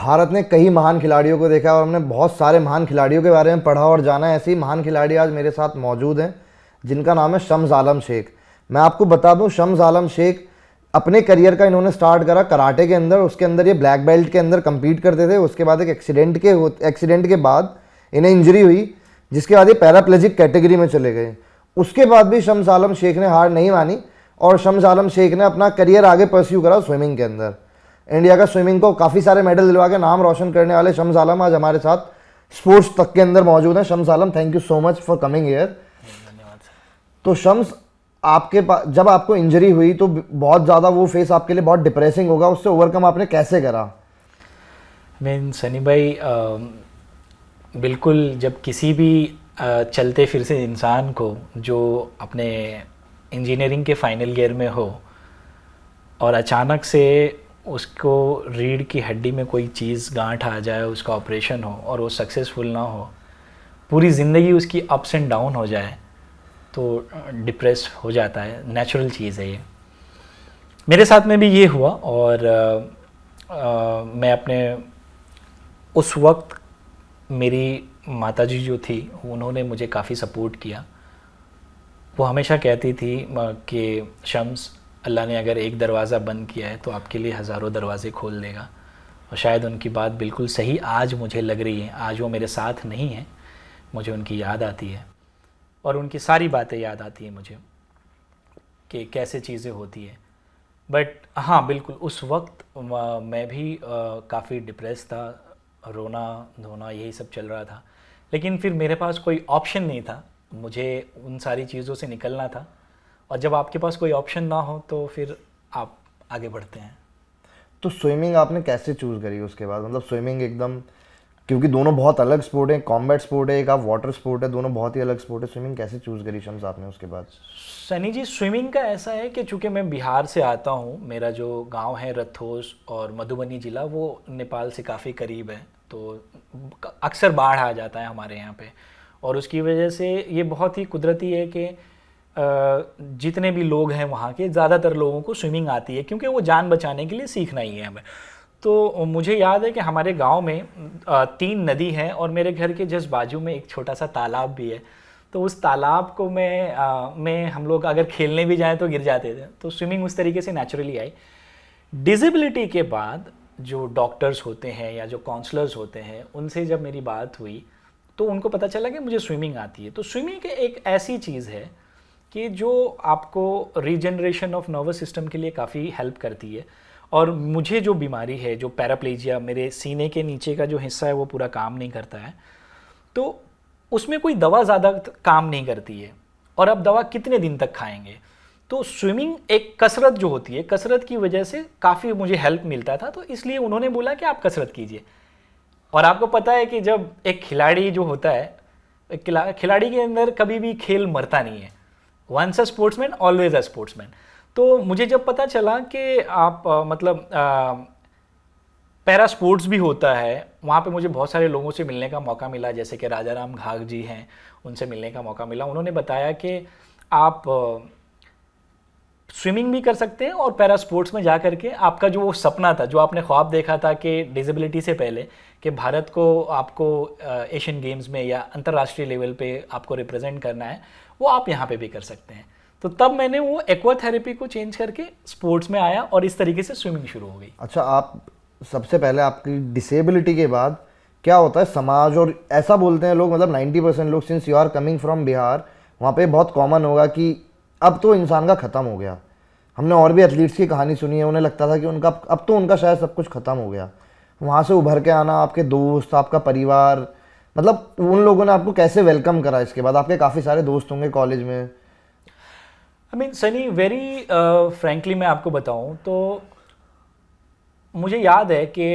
भारत ने कई महान खिलाड़ियों को देखा और हमने बहुत सारे महान खिलाड़ियों के बारे में पढ़ा और जाना है। ऐसे ही महान खिलाड़ी आज मेरे साथ मौजूद हैं जिनका नाम है शम्स आलम शेख। मैं आपको बता दूं, शम्स आलम शेख अपने करियर का इन्होंने स्टार्ट करा कराटे के अंदर। उसके अंदर ये ब्लैक बेल्ट के अंदर कम्पीट करते थे। उसके बाद एक एक्सीडेंट के बाद इन्हें इंजरी हुई, जिसके बाद ये पैराप्लेजिक कैटेगरी में चले गए। उसके बाद भी शम्स आलम शेख ने हार नहीं मानी और शम्स आलम शेख ने अपना करियर आगे परस्यू करा स्विमिंग के अंदर। इंडिया का स्विमिंग को काफ़ी सारे मेडल दिलवा के नाम रोशन करने वाले शम्स आलम आज हमारे साथ स्पोर्ट्स तक के अंदर मौजूद हैं। Shams Alam, thank you so much for coming here. धन्यवाद सर। तो शम्स, आपके पास जब आपको इंजरी हुई तो बहुत ज़्यादा वो फेस आपके लिए बहुत डिप्रेसिंग होगा, उससे ओवरकम आपने कैसे करा? सनी भाई, बिल्कुल जब किसी भी चलते फिर से इंसान को जो अपने इंजीनियरिंग के फाइनल ईयर में हो और अचानक से उसको रीढ़ की हड्डी में कोई चीज़ गांठ आ जाए, उसका ऑपरेशन हो और वो सक्सेसफुल ना हो, पूरी ज़िंदगी उसकी अप्स एंड डाउन हो जाए, तो डिप्रेस हो जाता है। नेचुरल चीज़ है ये। मेरे साथ में भी ये हुआ और मैं अपने उस वक्त मेरी माताजी जो थी उन्होंने मुझे काफ़ी सपोर्ट किया। वो हमेशा कहती थी कि शम्स, अल्लाह ने अगर एक दरवाज़ा बंद किया है तो आपके लिए हज़ारों दरवाजे खोल देगा। और शायद उनकी बात बिल्कुल सही आज मुझे लग रही है। आज वो मेरे साथ नहीं है, मुझे उनकी याद आती है और उनकी सारी बातें याद आती हैं मुझे कि कैसे चीज़ें होती है। बट हाँ, बिल्कुल उस वक्त मैं भी काफ़ी डिप्रेस था, रोना धोना यही सब चल रहा था। लेकिन फिर मेरे पास कोई ऑप्शन नहीं था, मुझे उन सारी चीज़ों से निकलना था। और जब आपके पास कोई ऑप्शन ना हो तो फिर आप आगे बढ़ते हैं। तो स्विमिंग आपने कैसे चूज़ करी उसके बाद? मतलब स्विमिंग एकदम, क्योंकि दोनों बहुत अलग स्पोर्ट है, कॉम्बैट स्पोर्ट है, एक आप वाटर स्पोर्ट है, दोनों बहुत ही अलग स्पोर्ट है। स्विमिंग कैसे चूज़ करी शम्स आपने उसके बाद? सनी जी, स्विमिंग का ऐसा है कि चूँकि मैं बिहार से आता हूँ, मेरा जो गांव है रथोस और मधुबनी ज़िला वो नेपाल से काफ़ी करीब है, तो अक्सर बाढ़ आ जाता है हमारे यहाँ पे। और उसकी वजह से ये बहुत ही कुदरती है कि जितने भी लोग हैं वहाँ के, ज़्यादातर लोगों को स्विमिंग आती है, क्योंकि वो जान बचाने के लिए सीखना ही है हमें। तो मुझे याद है कि हमारे गांव में 3 नदी हैं और मेरे घर के जस्ट बाजू में एक छोटा सा तालाब भी है। तो उस तालाब को में हम लोग अगर खेलने भी जाएं तो गिर जाते थे। तो स्विमिंग उस तरीके से नेचुरली आई। डिसेबिलिटी के बाद जो डॉक्टर्स होते हैं या जो काउंसलर्स होते हैं, उनसे जब मेरी बात हुई तो उनको पता चला कि मुझे स्विमिंग आती है। तो स्विमिंग एक ऐसी चीज़ है कि जो आपको रीजनरेशन ऑफ नर्वस सिस्टम के लिए काफ़ी हेल्प करती है। और मुझे जो बीमारी है, जो पैराप्लेजिया, मेरे सीने के नीचे का जो हिस्सा है वो पूरा काम नहीं करता है, तो उसमें कोई दवा ज़्यादा काम नहीं करती है। और अब दवा कितने दिन तक खाएंगे? तो स्विमिंग एक कसरत जो होती है, कसरत की वजह से काफ़ी मुझे हेल्प मिलता था। तो इसलिए उन्होंने बोला कि आप कसरत कीजिए। और आपको पता है कि जब एक खिलाड़ी जो होता है, खिलाड़ी के अंदर कभी भी खेल मरता नहीं है। Once a sportsman always a sportsman. तो मुझे जब पता चला कि आप पैरा स्पोर्ट्स भी होता है, वहाँ पे मुझे बहुत सारे लोगों से मिलने का मौका मिला, जैसे कि राजा राम घाघ जी हैं, उनसे मिलने का मौका मिला। उन्होंने बताया कि आप स्विमिंग भी कर सकते हैं और पैरा स्पोर्ट्स में जा करके आपका जो वो सपना था, जो आपने ख्वाब देखा था कि डिसेबिलिटी से पहले कि भारत को आपको एशियन गेम्स में या अंतर्राष्ट्रीय लेवल पे आपको रिप्रेजेंट करना है, वो आप यहाँ पे भी कर सकते हैं। तो तब मैंने वो एक्वाथेरेपी को चेंज करके स्पोर्ट्स में आया और इस तरीके से स्विमिंग शुरू हो गई। अच्छा, आप सबसे पहले आपकी डिसेबिलिटी के बाद क्या होता है समाज, और ऐसा बोलते हैं लोग, मतलब 90% लोग, since you are coming from Bihar, वहाँ पे बहुत कॉमन होगा कि अब तो इंसान का ख़त्म हो गया। हमने और भी एथलीट्स की कहानी सुनी है, उन्हें लगता था कि उनका अब तो उनका शायद सब कुछ ख़त्म हो गया। वहाँ से उभर के आना, आपके दोस्त, आपका परिवार, मतलब उन लोगों ने आपको कैसे वेलकम करा? इसके बाद आपके काफ़ी सारे दोस्त होंगे कॉलेज में। I mean Sunny, very frankly मैं आपको बताऊं तो मुझे याद है कि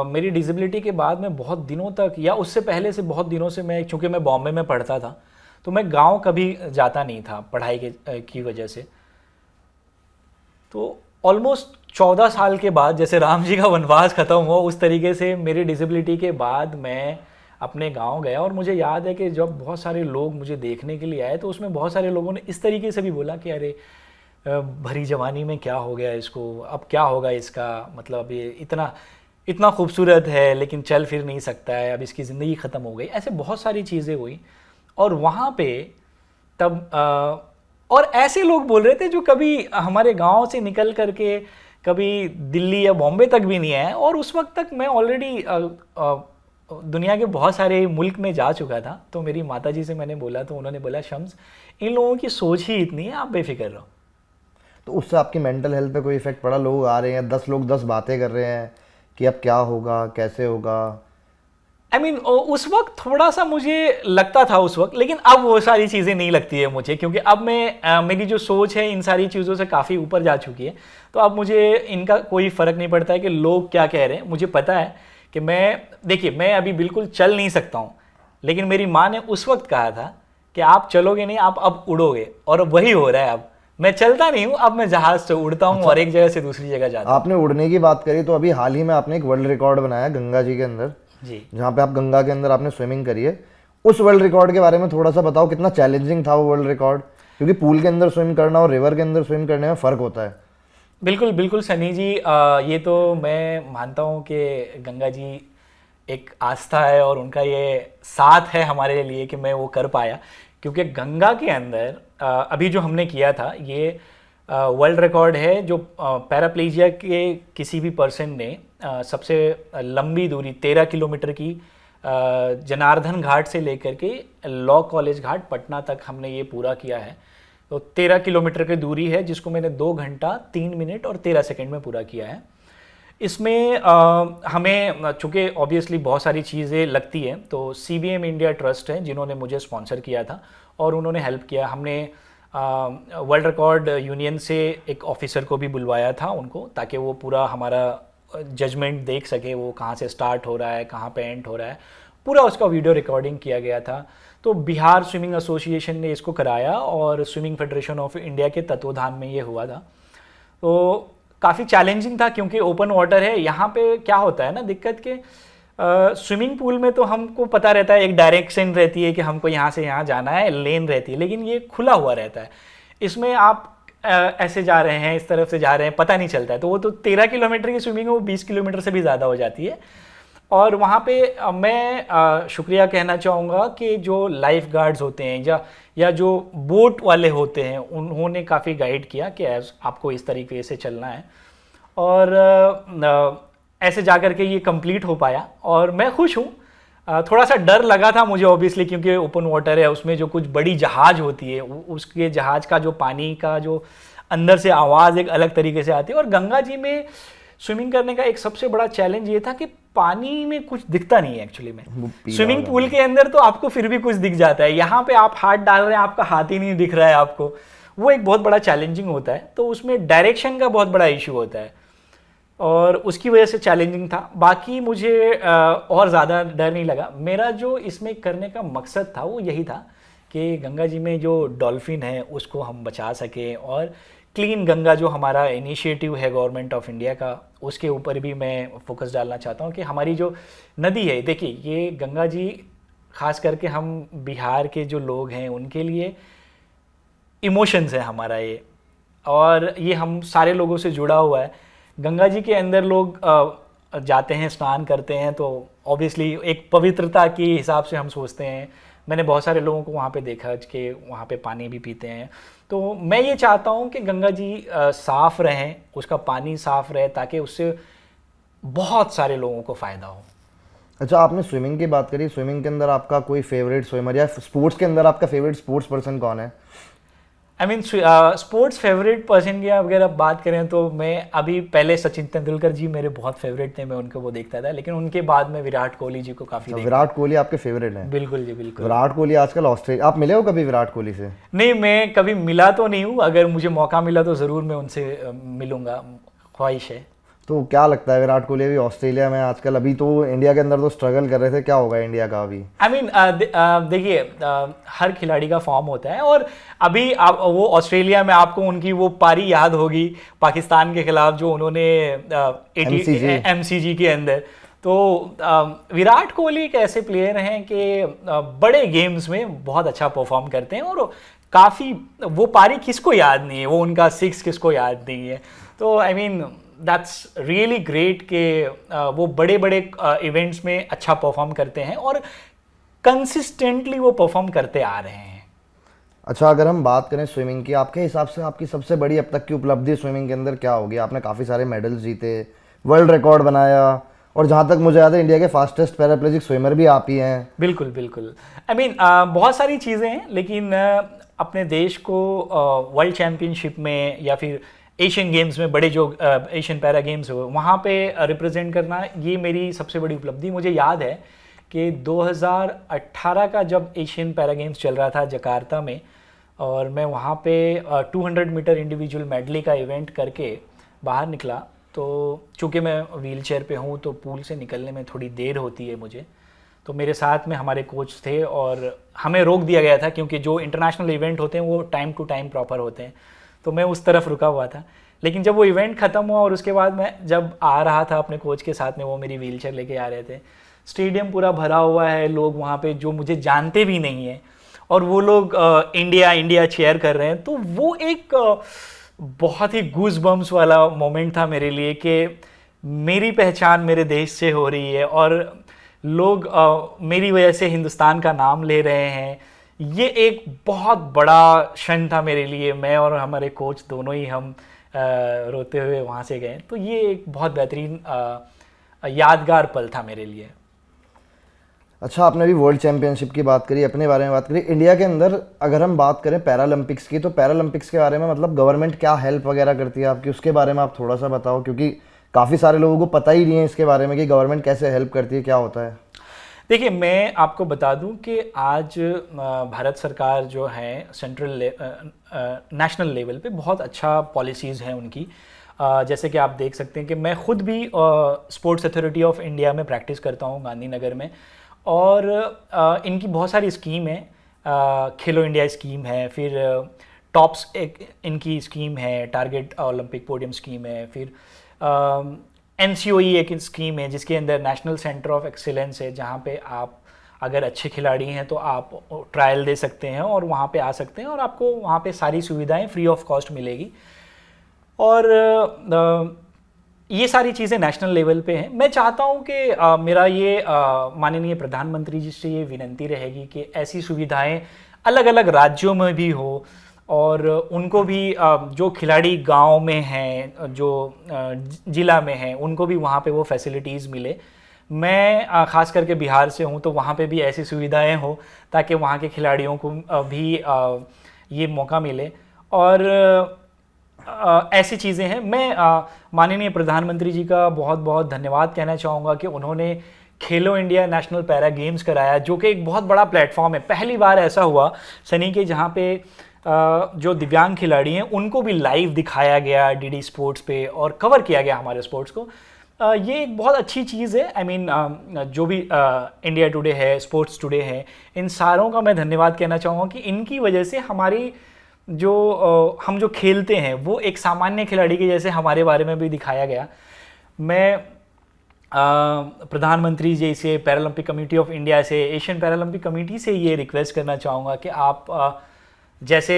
मेरी डिसेबिलिटी के बाद मैं बहुत दिनों तक, या उससे पहले से बहुत दिनों से, मैं चूँकि मैं बॉम्बे में पढ़ता था तो मैं गांव कभी जाता नहीं था पढ़ाई की वजह से। तो ऑलमोस्ट 14 साल के बाद, जैसे राम जी का वनवास ख़त्म हुआ, उस तरीके से मेरी डिसेबिलिटी के बाद मैं अपने गांव गया। और मुझे याद है कि जब बहुत सारे लोग मुझे देखने के लिए आए तो उसमें बहुत सारे लोगों ने इस तरीके से भी बोला कि अरे भरी जवानी में क्या हो गया इसको, अब क्या होगा इसका, मतलब ये इतना इतना खूबसूरत है लेकिन चल फिर नहीं सकता है, अब इसकी ज़िंदगी ख़त्म हो गई, ऐसे बहुत सारी चीज़ें हुई। और वहाँ पे तब और ऐसे लोग बोल रहे थे जो कभी हमारे गांव से निकल करके कभी दिल्ली या बॉम्बे तक भी नहीं आए, और उस वक्त तक मैं ऑलरेडी दुनिया के बहुत सारे मुल्क में जा चुका था। तो मेरी माताजी से मैंने बोला तो उन्होंने बोला, शम्स इन लोगों की सोच ही इतनी है, आप बेफिक्र रहो। तो उससे आपकी मेंटल हेल्थ पे कोई इफेक्ट पड़ा? लोग आ रहे हैं, 10 लोग 10 बातें कर रहे हैं कि अब क्या होगा, कैसे होगा। I mean, उस वक्त थोड़ा सा मुझे लगता था उस वक्त, लेकिन अब वो सारी चीज़ें नहीं लगती है मुझे, क्योंकि अब मैं मेरी जो सोच है इन सारी चीज़ों से काफ़ी ऊपर जा चुकी है। तो अब मुझे इनका कोई फ़र्क नहीं पड़ता है कि लोग क्या कह रहे हैं। मुझे पता है कि देखिए मैं अभी बिल्कुल चल नहीं सकता हूँ, लेकिन मेरी माँ ने उस वक्त कहा था कि आप चलोगे नहीं, आप अब उड़ोगे, और अब वही हो रहा है। अब मैं चलता नहीं हूँ, अब मैं जहाज़ से उड़ता हूँ और एक जगह से दूसरी जगह जाता हूँ। आपने उड़ने की बात करी तो अभी हाल ही में आपने एक वर्ल्ड रिकॉर्ड बनाया गंगा जी के अंदर, जी। जहाँ पे आप गंगा के अंदर आपने स्विमिंग करी है। उस वर्ल्ड रिकॉर्ड के बारे में थोड़ा सा बताओ, कितना चैलेंजिंग था वो वर्ल्ड रिकॉर्ड? क्योंकि पूल के अंदर स्विम करना और रिवर के अंदर स्विम करने में फ़र्क होता है। बिल्कुल बिल्कुल सनी जी, ये तो मैं मानता हूँ कि गंगा जी एक आस्था है और उनका ये साथ है हमारे लिए कि मैं वो कर पाया। क्योंकि गंगा के अंदर अभी जो हमने किया था ये वर्ल्ड रिकॉर्ड है, जो पैराप्लेजिया के किसी भी पर्सन ने सबसे लंबी दूरी 13 किलोमीटर की जनार्दन घाट से लेकर के लॉ कॉलेज घाट पटना तक हमने ये पूरा किया है। तो 13 किलोमीटर की दूरी है जिसको मैंने 2 घंटा 3 मिनट और 13 सेकंड में पूरा किया है। इसमें हमें चूँकि ऑब्वियसली बहुत सारी चीज़ें लगती हैं, तो CBM इंडिया ट्रस्ट है जिन्होंने मुझे स्पॉन्सर किया था और उन्होंने हेल्प किया। हमने वर्ल्ड रिकॉर्ड यूनियन से एक ऑफिसर को भी बुलवाया था उनको, ताकि वो पूरा हमारा जजमेंट देख सके, वो कहाँ से स्टार्ट हो रहा है, कहाँ पे एंड हो रहा है, पूरा उसका वीडियो रिकॉर्डिंग किया गया था। तो बिहार स्विमिंग एसोसिएशन ने इसको कराया और स्विमिंग फेडरेशन ऑफ इंडिया के तत्वाधान में ये हुआ था। तो काफ़ी चैलेंजिंग था क्योंकि ओपन वाटर है। यहाँ पे क्या होता है ना दिक्कत के, स्विमिंग पूल में तो हमको पता रहता है, एक डायरेक्शन रहती है कि हमको यहाँ से यहाँ जाना है, लेन रहती है, लेकिन ये खुला हुआ रहता है। इसमें आप ऐसे जा रहे हैं, इस तरफ से जा रहे हैं, पता नहीं चलता है। तो वो तो 13 किलोमीटर की स्विमिंग है, वो 20 किलोमीटर से भी ज़्यादा हो जाती है। और वहाँ पे मैं शुक्रिया कहना चाहूँगा कि जो लाइफ गार्ड्स होते हैं या जो बोट वाले होते हैं, उन्होंने काफ़ी गाइड किया कि आपको इस तरीके से चलना है, और ऐसे जा कर के ये कंप्लीट हो पाया और मैं खुश हूँ। थोड़ा सा डर लगा था मुझे ऑब्वियसली, क्योंकि ओपन वाटर है, उसमें जो कुछ बड़ी जहाज होती है उसके जहाज का जो पानी का जो अंदर से आवाज़ एक अलग तरीके से आती है। और गंगा जी में स्विमिंग करने का एक सबसे बड़ा चैलेंज ये था कि पानी में कुछ दिखता नहीं है एक्चुअली में। स्विमिंग पूल के अंदर तो आपको फिर भी कुछ दिख जाता है, यहाँ पे आप हाथ डाल रहे हैं, आपका हाथ ही नहीं दिख रहा है आपको, वो एक बहुत बड़ा चैलेंजिंग होता है। तो उसमें डायरेक्शन का बहुत बड़ा इशू होता है और उसकी वजह से चैलेंजिंग था। बाकी मुझे और ज़्यादा डर नहीं लगा। मेरा जो इसमें करने का मकसद था वो यही था कि गंगा जी में जो डॉल्फिन है उसको हम बचा सकें, और क्लीन गंगा जो हमारा इनिशिएटिव है गवर्नमेंट ऑफ इंडिया का, उसके ऊपर भी मैं फोकस डालना चाहता हूँ कि हमारी जो नदी है, देखिए ये गंगा जी खास करके हम बिहार के जो लोग हैं उनके लिए इमोशंस है हमारा ये, और ये हम सारे लोगों से जुड़ा हुआ है। गंगा जी के अंदर लोग जाते हैं, स्नान करते हैं, तो ऑब्वियसली एक पवित्रता के हिसाब से हम सोचते हैं। मैंने बहुत सारे लोगों को वहाँ पे देखा कि वहाँ पे पानी भी पीते हैं। तो मैं ये चाहता हूँ कि गंगा जी साफ़ रहें, उसका पानी साफ़ रहे, ताकि उससे बहुत सारे लोगों को फ़ायदा हो। अच्छा, आपने स्विमिंग की बात करी, स्विमिंग के अंदर आपका कोई फेवरेट स्विमर या स्पोर्ट्स के अंदर आपका फेवरेट स्पोर्ट्स पर्सन कौन है? I mean sports favourite person की अगर आप बात करें तो मैं अभी पहले सचिन तेंदुलकर जी मेरे बहुत फेवरेट थे, मैं उनको वो देखता था, लेकिन उनके बाद में विराट कोहली जी को काफ़ी देखता। विराट कोहली आपके फेवरेट हैं? बिल्कुल जी बिल्कुल। विराट कोहली आजकल ऑस्ट्रेलिया, आप मिले हो कभी विराट कोहली से? नहीं, मैं कभी मिला तो नहीं हूँ, अगर मुझे मौका मिला तो ज़रूर मैं उनसे मिलूँगा, ख्वाहिश है। तो क्या लगता है विराट कोहली अभी ऑस्ट्रेलिया में आजकल, अभी तो इंडिया के अंदर तो स्ट्रगल कर रहे थे, क्या होगा इंडिया का अभी? आई मीन देखिए हर खिलाड़ी का फॉर्म होता है, और अभी वो ऑस्ट्रेलिया में आपको उनकी वो पारी याद होगी पाकिस्तान के खिलाफ जो उन्होंने MCG के अंदर। तो विराट कोहली एक ऐसे प्लेयर हैं कि बड़े गेम्स में बहुत अच्छा परफॉर्म करते हैं, और काफ़ी वो पारी किसको याद नहीं है, वो उनका 6 किसको याद नहीं है। तो I mean that's really great कि वो बड़े बड़े इवेंट्स में अच्छा परफॉर्म करते हैं और कंसिस्टेंटली वो परफॉर्म करते आ रहे हैं। अच्छा, अगर हम बात करें स्विमिंग की, आपके हिसाब से आपकी सबसे बड़ी अब तक की उपलब्धि स्विमिंग के अंदर क्या होगी? आपने काफ़ी सारे मेडल्स जीते, वर्ल्ड रिकॉर्ड बनाया, और जहाँ तक मुझे याद है इंडिया के फास्टेस्ट पैराप्लेजिक स्विमर भी आप ही हैं। बिल्कुल बिल्कुल। आई मीन बहुत सारी चीज़ें हैं, लेकिन अपने देश को वर्ल्ड चैम्पियनशिप में या फिर एशियन गेम्स में, बड़े जो एशियन पैरा गेम्स हो वहाँ पे रिप्रेजेंट करना, ये मेरी सबसे बड़ी उपलब्धि। मुझे याद है कि 2018 का जब एशियन पैरा गेम्स चल रहा था जकार्ता में, और मैं वहाँ पे 200 मीटर इंडिविजुअल मेडली का इवेंट करके बाहर निकला। तो चूँकि मैं व्हील चेयर पर हूँ तो पूल से निकलने में थोड़ी देर होती है मुझे, तो मेरे साथ में हमारे कोच थे और हमें रोक दिया गया था, क्योंकि जो इंटरनेशनल इवेंट होते हैं वो टाइम टू टाइम प्रॉपर होते हैं। तो मैं उस तरफ रुका हुआ था, लेकिन जब वो इवेंट ख़त्म हुआ और उसके बाद मैं जब आ रहा था अपने कोच के साथ में, वो मेरी व्हील चेयर लेके आ रहे थे, स्टेडियम पूरा भरा हुआ है, लोग वहाँ पे जो मुझे जानते भी नहीं हैं, और वो लोग इंडिया इंडिया चीयर कर रहे हैं। तो वो एक बहुत ही गूज बम्स वाला मोमेंट था मेरे लिए कि मेरी पहचान मेरे देश से हो रही है और लोग मेरी वजह से हिंदुस्तान का नाम ले रहे हैं। ये एक बहुत बड़ा क्षण था मेरे लिए। मैं और हमारे कोच दोनों ही हम रोते हुए वहाँ से गए। तो ये एक बहुत बेहतरीन यादगार पल था मेरे लिए। अच्छा, आपने भी वर्ल्ड चैम्पियनशिप की बात करी, अपने बारे में बात करी। इंडिया के अंदर अगर हम बात करें पैरालंपिक्स की, तो पैरालंपिक्स के बारे में मतलब गवर्नमेंट क्या हेल्प वगैरह करती है आपकी, उसके बारे में आप थोड़ा सा बताओ, क्योंकि काफ़ी सारे लोगों को पता ही नहीं है इसके बारे में कि गवर्नमेंट कैसे हेल्प करती है, क्या होता है। देखिए, मैं आपको बता दूं कि आज भारत सरकार जो है नेशनल लेवल पे बहुत अच्छा पॉलिसीज़ हैं उनकी। जैसे कि आप देख सकते हैं कि मैं खुद भी स्पोर्ट्स अथॉरिटी ऑफ इंडिया में प्रैक्टिस करता हूं गांधीनगर में, और इनकी बहुत सारी स्कीम है। खेलो इंडिया स्कीम है, फिर टॉप्स एक इनकी स्कीम है, टारगेट ओलंपिक पोडियम स्कीम है, फिर NCOE एक स्कीम है जिसके अंदर नेशनल सेंटर ऑफ एक्सीलेंस है, जहाँ पे आप अगर अच्छे खिलाड़ी हैं तो आप ट्रायल दे सकते हैं और वहाँ पे आ सकते हैं, और आपको वहाँ पे सारी सुविधाएं फ्री ऑफ कॉस्ट मिलेगी। और ये सारी चीज़ें नेशनल लेवल पे हैं। मैं चाहता हूँ कि मेरा ये माननीय प्रधानमंत्री जी से ये विनती रहेगी कि ऐसी सुविधाएं अलग अलग राज्यों में भी हो, और उनको भी जो खिलाड़ी गांव में हैं, जो ज़िला में हैं, उनको भी वहाँ पे वो फैसिलिटीज़ मिले। मैं ख़ास करके बिहार से हूँ, तो वहाँ पे भी ऐसी सुविधाएं हो ताकि वहाँ के खिलाड़ियों को भी ये मौका मिले। और ऐसी चीज़ें हैं। मैं माननीय प्रधानमंत्री जी का बहुत बहुत धन्यवाद कहना चाहूँगा कि उन्होंने खेलो इंडिया नेशनल पैरा गेम्स कराया, जो कि एक बहुत बड़ा प्लेटफॉर्म है। पहली बार ऐसा हुआ सनी के जहाँ पे जो दिव्यांग खिलाड़ी हैं उनको भी लाइव दिखाया गया DD स्पोर्ट्स पे, और कवर किया गया हमारे स्पोर्ट्स को। ये एक बहुत अच्छी चीज़ है। आई मीन जो भी इंडिया टुडे है, स्पोर्ट्स टुडे है, इन सारों का मैं धन्यवाद कहना चाहूँगा कि इनकी वजह से हमारी जो हम जो खेलते हैं वो एक सामान्य खिलाड़ी के जैसे हमारे बारे में भी दिखाया गया। मैं प्रधानमंत्री जी से, पैरालंपिक कमेटी ऑफ इंडिया से, एशियन पैरालंपिक कमेटी से ये रिक्वेस्ट करना चाहूँगा कि आप जैसे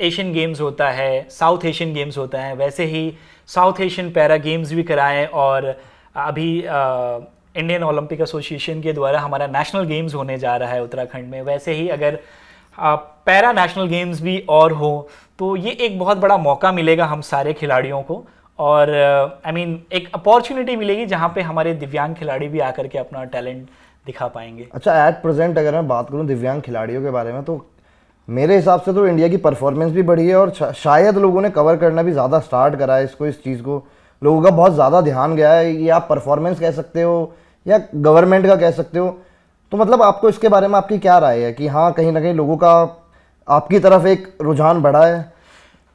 एशियन गेम्स होता है, साउथ एशियन गेम्स होता है, वैसे ही साउथ एशियन पैरा गेम्स भी कराएं। और अभी इंडियन ओलंपिक एसोसिएशन के द्वारा हमारा नेशनल गेम्स होने जा रहा है उत्तराखंड में, वैसे ही अगर पैरा नेशनल गेम्स भी और हो तो ये एक बहुत बड़ा मौका मिलेगा हम सारे खिलाड़ियों को, और आई मीन एक अपॉर्चुनिटी मिलेगी जहाँ पे हमारे दिव्यांग खिलाड़ी भी आकर के अपना टैलेंट दिखा पाएंगे। अच्छा, एट प्रेजेंट अगर मैं बात करूँ दिव्यांग खिलाड़ियों के बारे में, तो मेरे हिसाब से तो इंडिया की परफॉर्मेंस भी बढ़ी है, और शायद लोगों ने कवर करना भी ज़्यादा स्टार्ट करा है इसको, इस चीज़ को लोगों का बहुत ज़्यादा ध्यान गया है। ये आप परफॉर्मेंस कह सकते हो या गवर्नमेंट का कह सकते हो, तो मतलब आपको इसके बारे में आपकी क्या राय है कि हाँ, कहीं ना कहीं लोगों का आपकी तरफ एक रुझान बढ़ा है?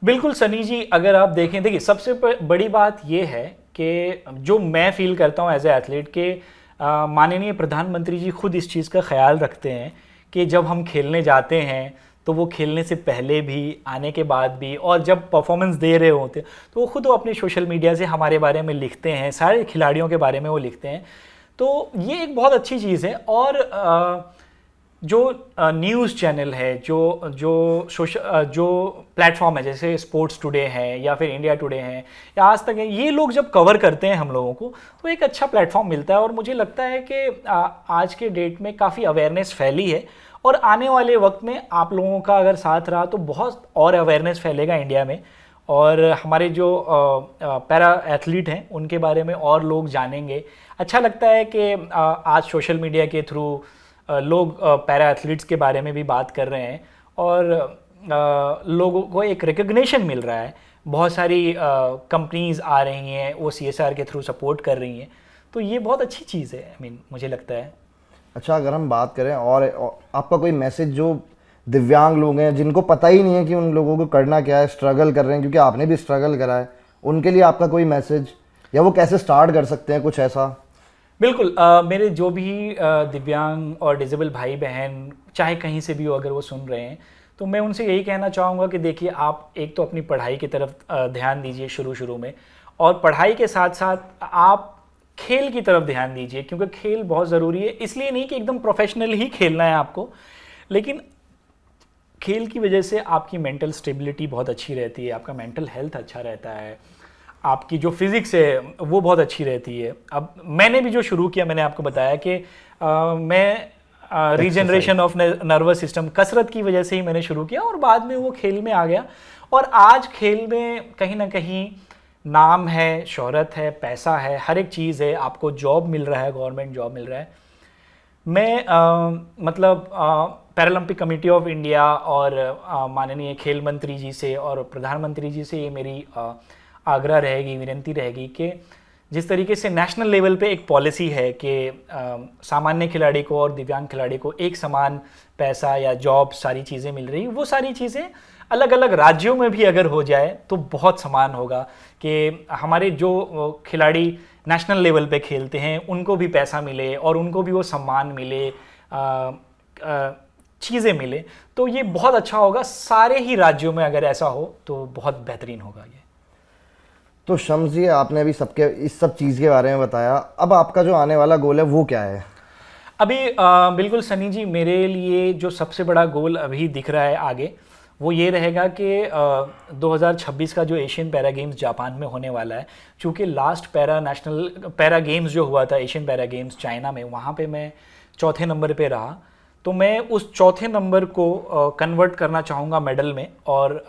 बिल्कुल सनी जी, अगर आप देखिए सबसे बड़ी बात यह है कि जो मैं फील करता हूँ एज ए एथलीट के माननीय प्रधानमंत्री जी खुद इस चीज़ का ख्याल रखते हैं कि जब हम खेलने जाते हैं तो वो खेलने से पहले भी, आने के बाद भी, और जब परफॉर्मेंस दे रहे होते तो वो खुद अपने सोशल मीडिया से हमारे बारे में लिखते हैं, सारे खिलाड़ियों के बारे में वो लिखते हैं। तो ये एक बहुत अच्छी चीज़ है। और जो न्यूज़ चैनल है, जो प्लेटफॉर्म है, जैसे स्पोर्ट्स टुडे है या फिर इंडिया टुडे है या आज तक है, ये लोग जब कवर करते हैं हम लोगों को तो एक अच्छा प्लेटफॉर्म मिलता है। और मुझे लगता है कि आज के डेट में काफ़ी अवेयरनेस फैली है और आने वाले वक्त में आप लोगों का अगर साथ रहा तो बहुत और अवेयरनेस फैलेगा इंडिया में, और हमारे जो पैरा एथलीट हैं उनके बारे में और लोग जानेंगे। अच्छा लगता है कि आज सोशल मीडिया के थ्रू लोग पैरा एथलीट्स के बारे में भी बात कर रहे हैं और लोगों को एक रिकग्निशन मिल रहा है। बहुत सारी कंपनीज आ रही हैं, वो CSR के थ्रू सपोर्ट कर रही हैं, तो ये बहुत अच्छी चीज़ है। आई मीन मुझे लगता है। अच्छा, अगर हम बात करें और आपका कोई मैसेज जो दिव्यांग लोग हैं जिनको पता ही नहीं है कि उन लोगों को करना क्या है, स्ट्रगल कर रहे हैं, क्योंकि आपने भी स्ट्रगल करा है, उनके लिए आपका कोई मैसेज या वो कैसे स्टार्ट कर सकते हैं, कुछ ऐसा? बिल्कुल, मेरे जो भी दिव्यांग और डिजेबल भाई बहन चाहे कहीं से भी हो, अगर वो सुन रहे हैं, तो मैं उनसे यही कहना चाहूँगा कि देखिए, आप एक तो अपनी पढ़ाई की तरफ ध्यान दीजिए शुरू में, और पढ़ाई के साथ साथ आप खेल की तरफ ध्यान दीजिए, क्योंकि खेल बहुत ज़रूरी है। इसलिए नहीं कि एकदम प्रोफेशनल ही खेलना है आपको, लेकिन खेल की वजह से आपकी मेंटल स्टेबिलिटी बहुत अच्छी रहती है, आपका मेंटल हेल्थ अच्छा रहता है, आपकी जो फिज़िक्स है वो बहुत अच्छी रहती है। अब मैंने भी जो शुरू किया, मैंने आपको बताया कि मैं रीजनरेशन ऑफ नर्वस सिस्टम, कसरत की वजह से ही मैंने शुरू किया और बाद में वो खेल में आ गया। और आज खेल में कहीं ना कहीं नाम है, शोहरत है, पैसा है, हर एक चीज़ है, आपको जॉब मिल रहा है, गवर्नमेंट जॉब मिल रहा है। मैं मतलब पैरालंपिक कमेटी ऑफ इंडिया और माननीय खेल मंत्री जी से और प्रधानमंत्री जी से ये मेरी आग्रह रहेगी, विनती रहेगी कि जिस तरीके से नेशनल लेवल पे एक पॉलिसी है कि सामान्य खिलाड़ी को और दिव्यांग खिलाड़ी को एक समान पैसा या जॉब, सारी चीज़ें मिल रही, वो सारी चीज़ें अलग अलग राज्यों में भी अगर हो जाए तो बहुत समान होगा कि हमारे जो खिलाड़ी नेशनल लेवल पे खेलते हैं उनको भी पैसा मिले और उनको भी वो सम्मान मिले, चीज़ें मिले। तो ये बहुत अच्छा होगा, सारे ही राज्यों में अगर ऐसा हो तो बहुत बेहतरीन होगा ये। तो शम्स जी, आपने अभी सबके इस सब चीज़ के बारे में बताया, अब आपका जो आने वाला गोल है वो क्या है? अभी बिल्कुल सनी जी, मेरे लिए जो सबसे बड़ा गोल अभी दिख रहा है आगे, वो ये रहेगा कि 2026 का जो एशियन पैरा गेम्स जापान में होने वाला है, चूँकि लास्ट नेशनल पैरा गेम्स जो हुआ था, एशियन पैरा गेम्स चाइना में, वहाँ पे मैं चौथे नंबर पे रहा। तो मैं उस चौथे नंबर को कन्वर्ट करना चाहूँगा मेडल में, और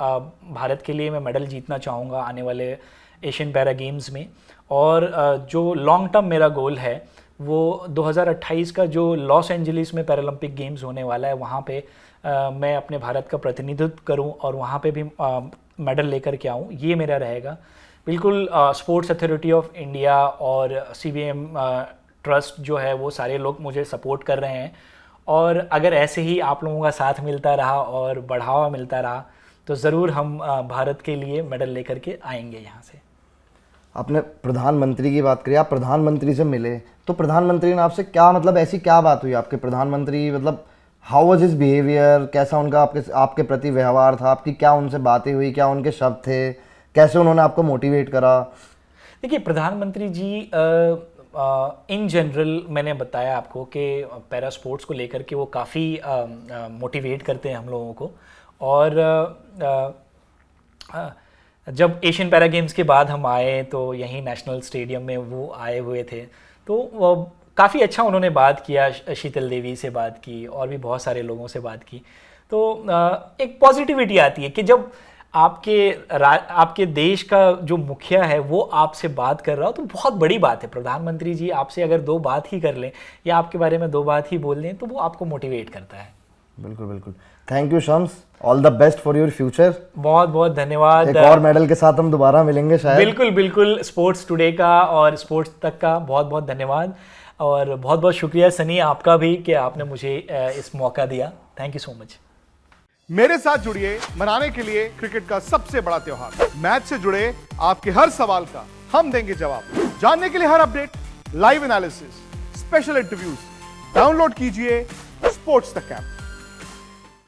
भारत के लिए मैं मेडल जीतना चाहूँगा आने वाले एशियन पैरा गेम्स में। और जो लॉन्ग टर्म मेरा गोल है वो 2028 का जो लॉस एंजलिस में पैरालंपिक गेम्स होने वाला है, वहाँ पे मैं अपने भारत का प्रतिनिधित्व करूं और वहाँ पे भी मेडल लेकर के आऊं, ये मेरा रहेगा। बिल्कुल स्पोर्ट्स अथॉरिटी ऑफ इंडिया और CBM ट्रस्ट जो है वो सारे लोग मुझे सपोर्ट कर रहे हैं, और अगर ऐसे ही आप लोगों का साथ मिलता रहा और बढ़ावा मिलता रहा तो ज़रूर हम भारत के लिए मेडल लेकर के आएंगे यहाँ से। आपने प्रधानमंत्री की बात करी, आप प्रधानमंत्री से मिले, तो प्रधानमंत्री ने आपसे क्या, मतलब ऐसी क्या बात हुई आपके प्रधानमंत्री, मतलब हाउ वाज हिज बिहेवियर, कैसा उनका आपके प्रति व्यवहार था, आपकी क्या उनसे बातें हुई, क्या उनके शब्द थे, कैसे उन्होंने आपको मोटिवेट करा? देखिए, प्रधानमंत्री जी इन जनरल मैंने बताया आपको कि पैरा स्पोर्ट्स को लेकर के वो काफ़ी मोटिवेट करते हैं हम लोगों को। और जब एशियन पैरा गेम्स के बाद हम आए तो यहीं नेशनल स्टेडियम में वो आए हुए थे, तो काफ़ी अच्छा उन्होंने बात किया, शीतल देवी से बात की और भी बहुत सारे लोगों से बात की। तो एक पॉजिटिविटी आती है कि जब आपके देश का जो मुखिया है वो आपसे बात कर रहा हो तो बहुत बड़ी बात है। प्रधानमंत्री जी आपसे अगर दो बात ही कर लें या आपके बारे में दो बात ही बोल दें तो वो आपको मोटिवेट करता है। बिल्कुल बिल्कुल। Thank you Shams, all the best for your future. बहुत बहुत धन्यवाद। एक और मेडल के साथ हम दोबारा मिलेंगे शायद। बिल्कुल बिल्कुल। स्पोर्ट्स टुडे का और स्पोर्ट्स तक का बहुत बहुत धन्यवाद, और बहुत बहुत शुक्रिया सनी आपका भी कि आपने मुझे इस मौका दिया। Thank you so much. मेरे साथ जुड़िए मनाने के लिए क्रिकेट का सबसे बड़ा त्योहार। मैच से जुड़े आपके हर सवाल का हम देंगे जवाब। जानने के लिए हर update, live analysis, special interviews, download कीजिए स्पोर्ट्स तक ऐप।